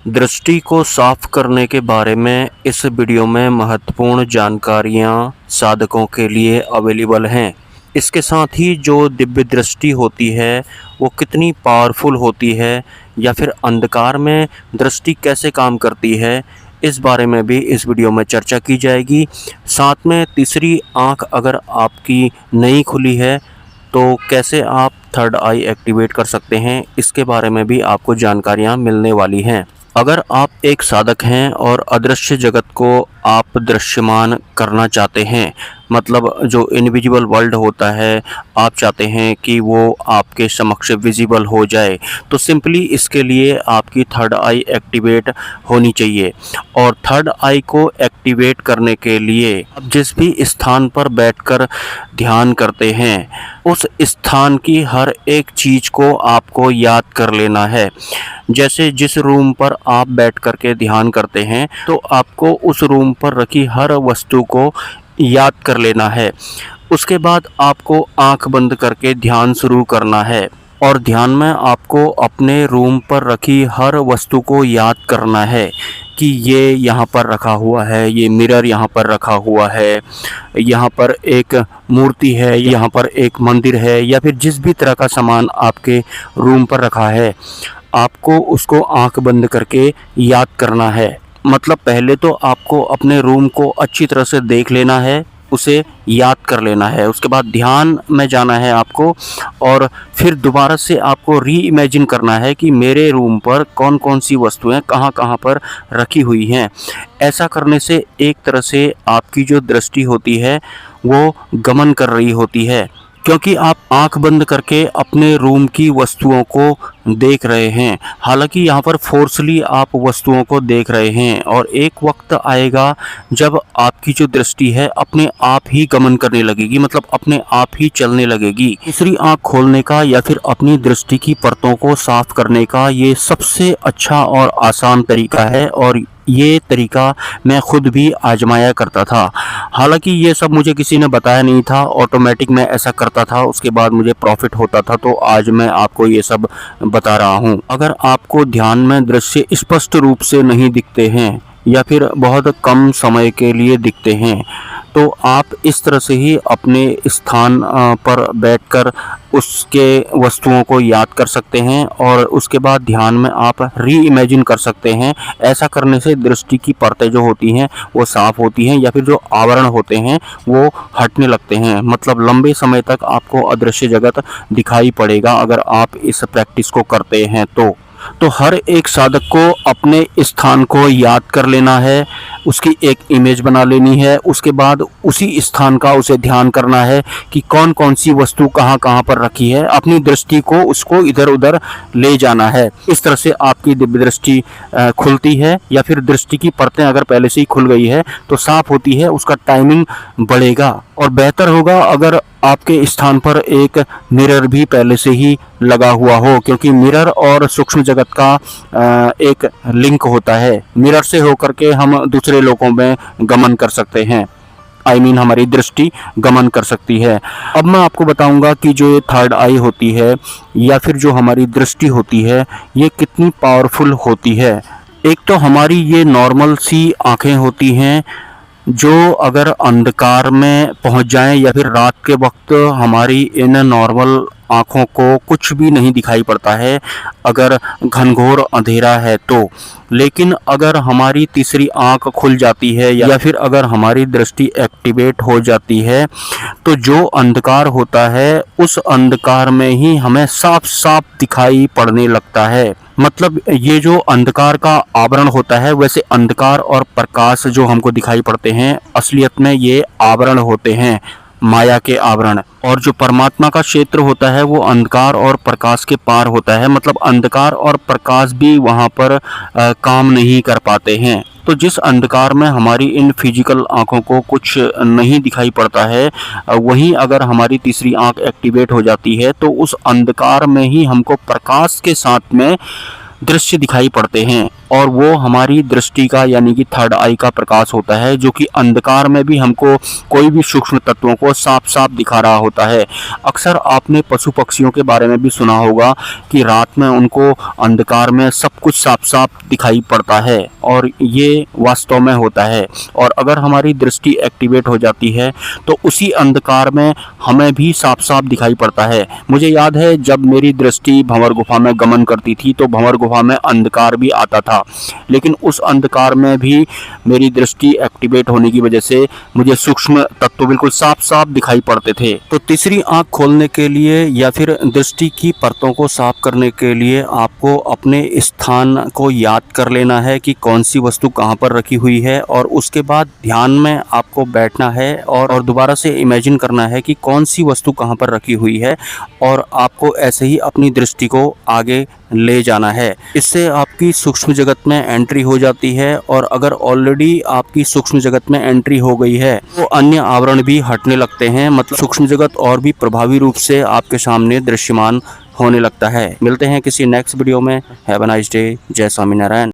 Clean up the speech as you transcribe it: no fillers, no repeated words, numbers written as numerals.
दृष्टि को साफ करने के बारे में इस वीडियो में महत्वपूर्ण जानकारियाँ साधकों के लिए अवेलेबल हैं। इसके साथ ही जो दिव्य दृष्टि होती है वो कितनी पावरफुल होती है या फिर अंधकार में दृष्टि कैसे काम करती है, इस बारे में भी इस वीडियो में चर्चा की जाएगी। साथ में तीसरी आँख अगर आपकी नहीं खुली है तो कैसे आप थर्ड आई एक्टिवेट कर सकते हैं, इसके बारे में भी आपको जानकारियाँ मिलने वाली हैं। अगर आप एक साधक हैं और अदृश्य जगत को आप दृश्यमान करना चाहते हैं, मतलब जो इनविजिबल वर्ल्ड होता है आप चाहते हैं कि वो आपके समक्ष विजिबल हो जाए, तो सिंपली इसके लिए आपकी थर्ड आई एक्टिवेट होनी चाहिए। और थर्ड आई को एक्टिवेट करने के लिए आप जिस भी स्थान पर बैठकर ध्यान करते हैं उस स्थान की हर एक चीज़ को आपको याद कर लेना है। जैसे जिस रूम पर आप बैठ कर के ध्यान करते हैं तो आपको उस रूम पर रखी हर वस्तु को याद कर लेना है। उसके बाद आपको आंख बंद करके ध्यान शुरू करना है और ध्यान में आपको अपने रूम पर रखी हर वस्तु को याद करना है कि ये यहाँ पर रखा हुआ है, ये मिरर यहाँ पर रखा हुआ है, यहाँ पर एक मूर्ति है, यहाँ पर एक मंदिर है, या फिर जिस भी तरह का सामान आपके रूम पर रखा है आपको उसको आंख बंद करके याद करना है। मतलब पहले तो आपको अपने रूम को अच्छी तरह से देख लेना है, उसे याद कर लेना है। उसके बाद ध्यान में जाना है आपको और फिर दोबारा से आपको री इमेजिन करना है कि मेरे रूम पर कौन कौन सी वस्तुएं कहाँ कहाँ पर रखी हुई हैं। ऐसा करने से एक तरह से आपकी जो दृष्टि होती है वो गमन कर रही होती है, क्योंकि आप आंख बंद करके अपने रूम की वस्तुओं को देख रहे हैं। हालांकि यहाँ पर फोर्सली आप वस्तुओं को देख रहे हैं और एक वक्त आएगा जब आपकी जो दृष्टि है अपने आप ही गमन करने लगेगी, मतलब अपने आप ही चलने लगेगी। तीसरी आंख खोलने का या फिर अपनी दृष्टि की परतों को साफ करने का ये सबसे अच्छा और आसान तरीका है और ये तरीका मैं खुद भी आजमाया करता था। हालांकि ये सब मुझे किसी ने बताया नहीं था, ऑटोमेटिक मैं ऐसा करता था, उसके बाद मुझे प्रॉफिट होता था, तो आज मैं आपको ये सब बता रहा हूँ। अगर आपको ध्यान में दृश्य स्पष्ट रूप से नहीं दिखते हैं या फिर बहुत कम समय के लिए दिखते हैं तो आप इस तरह से ही अपने स्थान पर बैठकर उसके वस्तुओं को याद कर सकते हैं और उसके बाद ध्यान में आप री इमेजिन कर सकते हैं। ऐसा करने से दृष्टि की परतें जो होती हैं वो साफ होती हैं या फिर जो आवरण होते हैं वो हटने लगते हैं। मतलब लंबे समय तक आपको अदृश्य जगत दिखाई पड़ेगा अगर आप इस प्रैक्टिस को करते हैं तो हर एक साधक को अपने स्थान को याद कर लेना है, उसकी एक इमेज बना लेनी है। उसके बाद उसी स्थान का उसे ध्यान करना है कि कौन कौन सी वस्तु कहाँ कहाँ पर रखी है। अपनी दृष्टि को उसको इधर उधर ले जाना है। इस तरह से आपकी दिव्य दृष्टि खुलती है, या फिर दृष्टि की परतें अगर पहले से ही खुल गई है तो साफ होती है, उसका टाइमिंग बढ़ेगा और बेहतर होगा अगर आपके स्थान पर एक मिरर भी पहले से ही लगा हुआ हो, क्योंकि मिरर और सूक्ष्म जगत का एक लिंक होता है। मिरर से होकर के हम दूसरे लोकों में गमन कर सकते हैं, हमारी दृष्टि गमन कर सकती है। अब मैं आपको बताऊंगा कि जो ये थर्ड आई होती है या फिर जो हमारी दृष्टि होती है ये कितनी पावरफुल होती है। एक तो हमारी ये नॉर्मल सी आंखें होती हैं जो अगर अंधकार में पहुंच जाएं या फिर रात के वक्त हमारी इन नॉर्मल आँखों को कुछ भी नहीं दिखाई पड़ता है अगर घनघोर अंधेरा है तो। लेकिन अगर हमारी तीसरी आँख खुल जाती है या फिर अगर हमारी दृष्टि एक्टिवेट हो जाती है तो जो अंधकार होता है उस अंधकार में ही हमें साफ साफ दिखाई पड़ने लगता है। मतलब ये जो अंधकार का आवरण होता है, वैसे अंधकार और प्रकाश जो हमको दिखाई पड़ते हैं असलियत में ये आवरण होते हैं, माया के आवरण। और जो परमात्मा का क्षेत्र होता है वो अंधकार और प्रकाश के पार होता है। मतलब अंधकार और प्रकाश भी वहाँ पर काम नहीं कर पाते हैं। तो जिस अंधकार में हमारी इन फिजिकल आँखों को कुछ नहीं दिखाई पड़ता है, वहीं अगर हमारी तीसरी आँख एक्टिवेट हो जाती है तो उस अंधकार में ही हमको प्रकाश के साथ में दृश्य दिखाई पड़ते हैं। और वो हमारी दृष्टि का यानी कि थर्ड आई का प्रकाश होता है, जो कि अंधकार में भी हमको कोई भी सूक्ष्म तत्वों को साफ साफ दिखा रहा होता है। अक्सर आपने पशु पक्षियों के बारे में भी सुना होगा कि रात में उनको अंधकार में सब कुछ साफ साफ दिखाई पड़ता है, और ये वास्तव में होता है। और अगर हमारी दृष्टि एक्टिवेट हो जाती है तो उसी अंधकार में हमें भी साफ साफ दिखाई पड़ता है। मुझे याद है जब मेरी दृष्टि भंवर गुफा में गमन करती थी तो भंवर गुफा में अंधकार भी आता था, लेकिन उस अंधकार में भी मेरी दृष्टि एक्टिवेट होने की वजह से मुझे सूक्ष्म तत्व बिल्कुल साफ साफ दिखाई पड़ते थे। तो तीसरी आंख खोलने के लिए या फिर दृष्टि की परतों को साफ करने के लिए आपको अपने स्थान को याद कर लेना है कि कौन सी वस्तु कहाँ पर रखी हुई है, और उसके बाद ध्यान में आपको बैठना है और दोबारा से इमेजिन करना है कि कौन सी वस्तु कहाँ पर रखी हुई है, और आपको ऐसे ही अपनी दृष्टि को आगे ले जाना है। इससे आपकी सूक्ष्म जगत में एंट्री हो जाती है, और अगर ऑलरेडी आपकी सूक्ष्म जगत में एंट्री हो गई है तो अन्य आवरण भी हटने लगते हैं, मतलब सूक्ष्म जगत और भी प्रभावी रूप से आपके सामने दृश्यमान होने लगता है। मिलते हैं किसी नेक्स्ट वीडियो में। Have a nice day. जय स्वामीनारायण।